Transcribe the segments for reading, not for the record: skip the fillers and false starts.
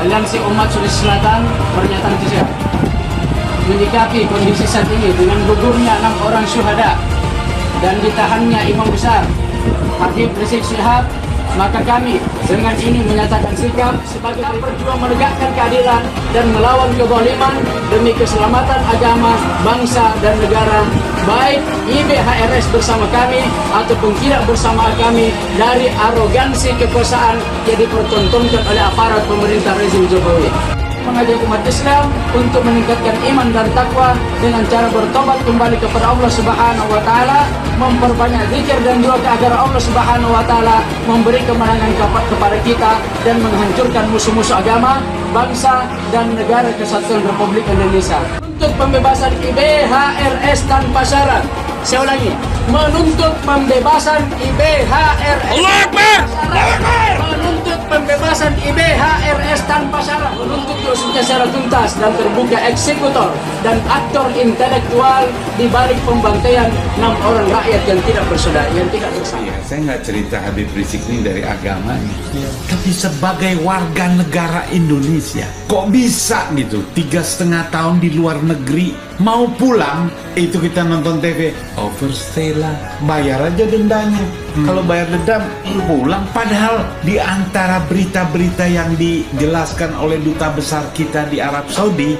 Aliansi Umat Sulawesi Selatan pernyataan siap menyikapi kondisi saat ini dengan gugurnya 6 orang syuhada dan ditahannya Imam Besar Habib Rizik Syihab, maka kami dengan ini menyatakan sikap sebagai berjuang menegakkan keadilan dan melawan kezaliman demi keselamatan agama, bangsa dan negara, baik IBHRS bersama kami ataupun tidak bersama kami, dari arogansi kekuasaan yang dipertontonkan oleh aparat pemerintah rezim Jokowi. Mengajak umat Islam untuk meningkatkan iman dan takwa dengan cara bertobat kembali kepada Allah Subhanahu wa taala, memperbanyak zikir dan doa agar Allah Subhanahu wa taala memberi kemenangan kepada kita dan menghancurkan musuh-musuh agama, bangsa dan negara kesatuan Republik Indonesia. Untuk pembebasan IBHRS tanpa syarat. Saya ulangi, menuntut pembebasan IBHRS. Allahu Akbar! Allahu Akbar! Menuntut pembebasan IBHRS tanpa syarat, menuntut diusutnya secara tuntas dan terbuka eksekutor dan aktor intelektual di balik pembantaian 6 orang rakyat yang tidak bersalah, yang tidak bersalah. Ya, saya nggak cerita Habib Rizik ini dari agamanya, tapi sebagai warga negara Indonesia, kok bisa gitu 3,5 tahun di luar negeri, mau pulang itu kita nonton TV, overstay lah, bayar aja dendanya. Kalau bayar dendam, pulang. Padahal di antara berita-berita yang dijelaskan oleh duta besar kita di Arab Saudi,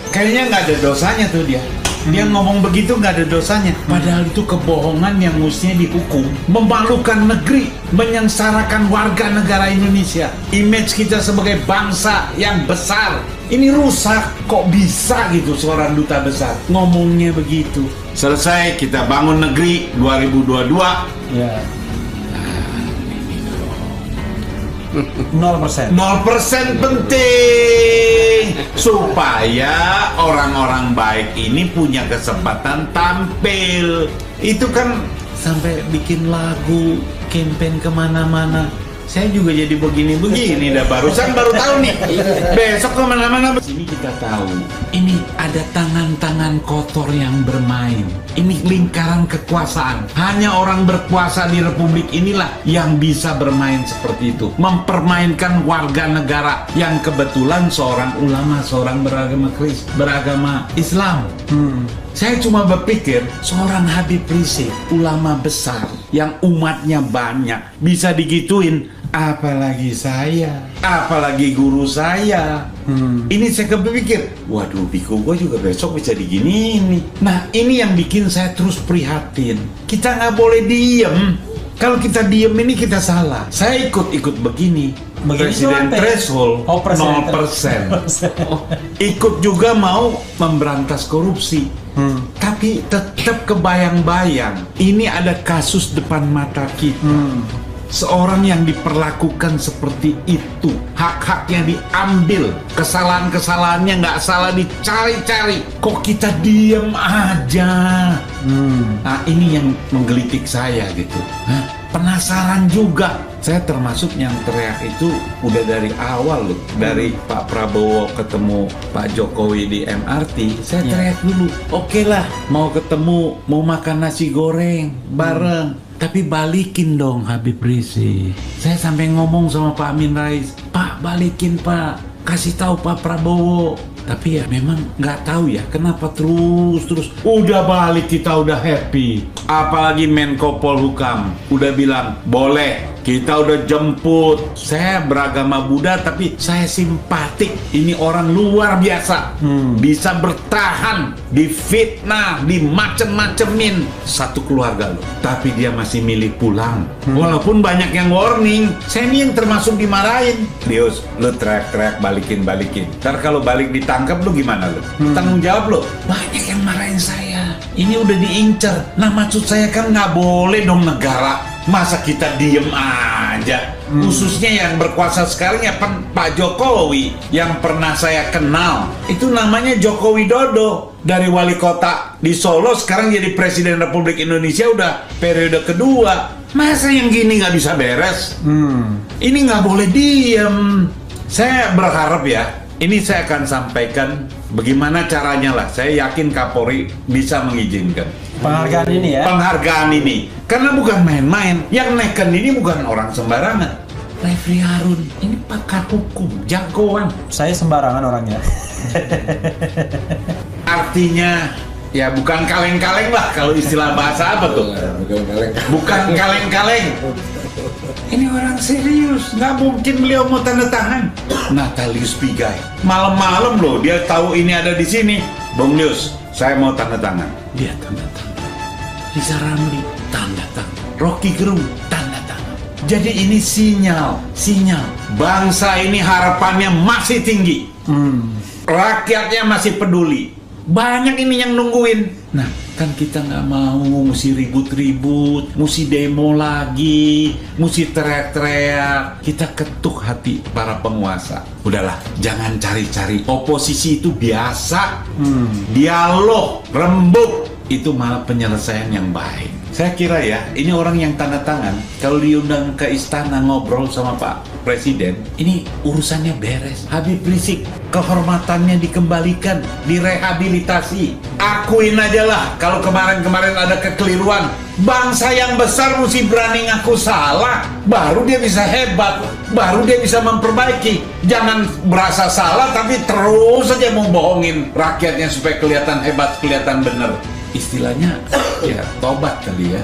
kayaknya nggak ada dosanya tuh dia. Dia ngomong begitu nggak ada dosanya. Padahal itu kebohongan yang mestinya dihukum. Memalukan negeri, menyengsarakan warga negara Indonesia. Image kita sebagai bangsa yang besar ini rusak. Kok bisa gitu seorang duta besar ngomongnya begitu? Selesai kita bangun negeri 2022. Ya. 0%. 0% penting supaya orang-orang baik ini punya kesempatan tampil. Itu kan sampai bikin lagu, campaign kemana-mana. Saya juga jadi begini-begini, dah baru tahu nih. Besok kemana-mana. Sini kita tahu, ini ada tangan-tangan kotor yang bermain. Ini lingkaran kekuasaan. Hanya orang berkuasa di republik inilah yang bisa bermain seperti itu. Mempermainkan warga negara yang kebetulan seorang ulama, seorang beragama Islam. Saya cuma berpikir, seorang Habib Rizik, ulama besar yang umatnya banyak, bisa digituin. Apalagi saya, apalagi guru saya. Ini saya kepikir, waduh, biku gue juga besok bisa diginiin. Nah, ini yang bikin saya terus prihatin. Kita nggak boleh diem. Kalau kita diem ini kita salah. Saya ikut begini. Presiden threshold 0%. Ikut juga mau memberantas korupsi. Tapi tetap kebayang-bayang. Ini ada kasus depan mata kita. Seorang yang diperlakukan seperti itu, hak-haknya diambil, kesalahan-kesalahannya nggak salah dicari-cari, kok kita diem aja? Nah, ini yang menggelitik saya gitu. Penasaran juga. Saya termasuk yang teriak itu udah dari awal loh. Dari Pak Prabowo ketemu Pak Jokowi di MRT, saya teriak dulu. Oke lah, mau ketemu, mau makan nasi goreng bareng. Tapi balikin dong Habib Rizik. Saya sampai ngomong sama Pak Amin Rais, Pak balikin Pak, kasih tahu Pak Prabowo. Tapi ya memang nggak tahu ya kenapa terus udah balik kita udah happy. Apalagi Menko Polhukam udah bilang boleh, kita udah jemput. Saya beragama Buddha tapi saya simpatik. Ini orang luar biasa, bisa bertahan, difitnah, dimacem-macemin satu keluarga loh. Tapi dia masih milih pulang. Walaupun banyak yang warning, saya ini yang termasuk dimarahin. Dius, lu teriak-teriak balikin. Ntar kalau balik ditangkap lu gimana lu? Tanggung jawab lu. Banyak yang marahin saya. Ini udah diincar. Nah maksud saya kan nggak boleh dong negara. Masa kita diem aja? Khususnya yang berkuasa sekarang ya Pak Jokowi. Yang pernah saya kenal itu namanya Joko Widodo. Dari wali kota di Solo sekarang jadi Presiden Republik Indonesia udah periode kedua. Masa yang gini nggak bisa beres? Ini nggak boleh diem. Saya berharap ya, ini saya akan sampaikan bagaimana caranya lah. Saya yakin Kapolri bisa mengizinkan Penghargaan ini ya? Penghargaan ini. Karena bukan main-main. Yang neken ini bukan orang sembarangan. Refri Harun, ini pakar hukum, jagoan. Saya sembarangan orangnya. Artinya ya bukan kaleng-kaleng lah, kalau istilah bahasa apa tuh? Bukan kaleng-kaleng. Ini orang serius, nggak mungkin beliau mau tanda tangan. Natalius Pigai, malam-malam loh dia tahu ini ada di sini. Bung Lius, saya mau tanda tangan. Dia tanda tangan. Riza Ramli tanda tangan. Rocky Gerung tanda tangan. Jadi ini sinyal bangsa ini harapannya masih tinggi. Rakyatnya masih peduli. Banyak ini yang nungguin. Nah, kan kita nggak mau mesti ribut-ribut, mesti demo lagi, mesti teriak-teriak. Kita ketuk hati para penguasa. Udahlah, jangan cari-cari. Oposisi itu biasa. Dialog, rembuk, itu malah penyelesaian yang baik. Saya kira ya, ini orang yang tanda tangan, kalau diundang ke istana ngobrol sama Pak Presiden, ini urusannya beres. Habib Rizik, kehormatannya dikembalikan, direhabilitasi. Akuin aja lah, kalau kemarin-kemarin ada kekeliruan. Bangsa yang besar mesti berani ngaku salah, baru dia bisa hebat, baru dia bisa memperbaiki. Jangan berasa salah tapi terus saja membohongin rakyatnya supaya kelihatan hebat, kelihatan bener. Istilahnya ya tobat kali ya.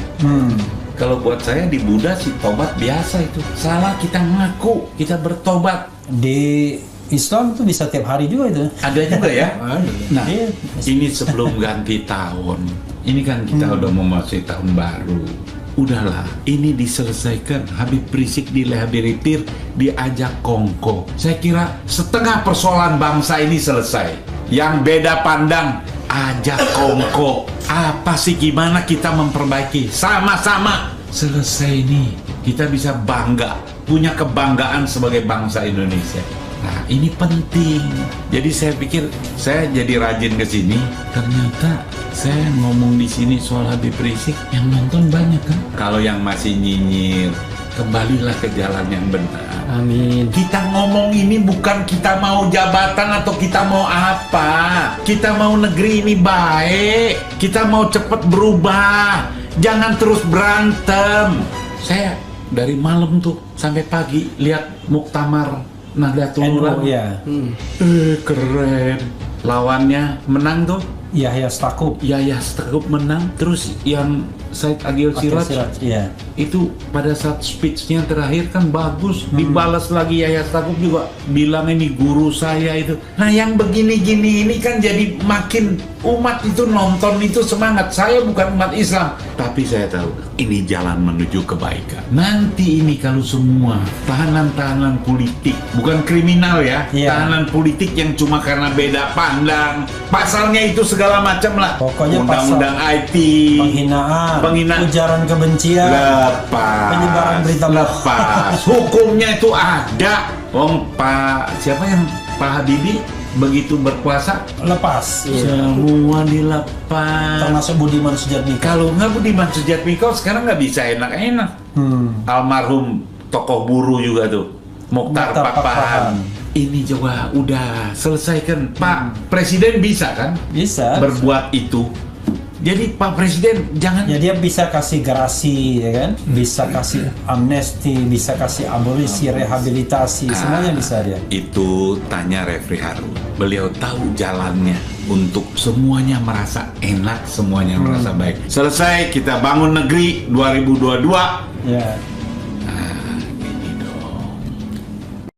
Kalau buat saya di Buddha sih tobat biasa itu. Salah kita ngaku, kita bertobat. Di Islam tuh bisa tiap hari juga itu. Ada juga ya. Nah, Iya. ini sebelum ganti tahun. Ini kan kita udah memasuki tahun baru. Udahlah, ini diselesaikan. Habib Rizik direhabilitir, diajak kongko. Saya kira setengah persoalan bangsa ini selesai. Yang beda pandang, ajak kongko. Apa sih, gimana kita memperbaiki? Sama-sama selesai nih. Kita bisa bangga, punya kebanggaan sebagai bangsa Indonesia. Nah, ini penting. Jadi saya pikir saya jadi rajin ke sini. Ternyata saya ngomong di sini soal Habib Rizik, yang nonton banyak kan. Kalau yang masih nyinyir, kembalilah ke jalan yang benar. Amin. Kita ngomong ini bukan kita mau jabatan atau kita mau apa. Kita mau negeri ini baik. Kita mau cepat berubah. Jangan terus berantem. Saya dari malam tuh sampai pagi lihat muktamar Nahdlatul Ulama. Ya. Keren. Lawannya menang tuh. Yahya Stakuf. Yahya Stakuf menang. Terus yang Said Agil Siraj, Iya. itu pada saat speech-nya terakhir kan bagus. Dibalas lagi Yahya Stakuf juga bilang ini guru saya itu. Nah, yang begini-gini ini kan jadi makin umat itu nonton itu semangat. Saya bukan umat Islam, tapi saya tahu ini jalan menuju kebaikan. Nanti ini kalau semua tahanan-tahanan politik, bukan kriminal ya, Iya. tahanan politik yang cuma karena beda pandang, pasalnya itu segala macam lah. Pokoknya Undang-undang IT, penghinaan, ujaran kebencian, lepas, penyebaran berita lepas. Hukumnya itu ada. Pak siapa yang Pak Habibie begitu berkuasa lepas. semua dilepas. Termasuk Budiman Sujatmiko. Kalau nggak Budiman Sujatmiko sekarang nggak bisa enak-enak. Almarhum tokoh buruh juga tuh, Mokhtar Pakpahan. Ini coba udah selesaikan. Pak Presiden bisa kan Bisa. berbuat itu. Jadi Pak Presiden jangan. Ya dia bisa kasih gerasi, ya kan? Bisa kasih amnesti, bisa kasih abolisi, rehabilitasi, semuanya bisa dia. Itu tanya Refri Harun. Beliau tahu jalannya untuk semuanya merasa enak, semuanya merasa baik. Selesai, kita bangun negeri 2022. Ya.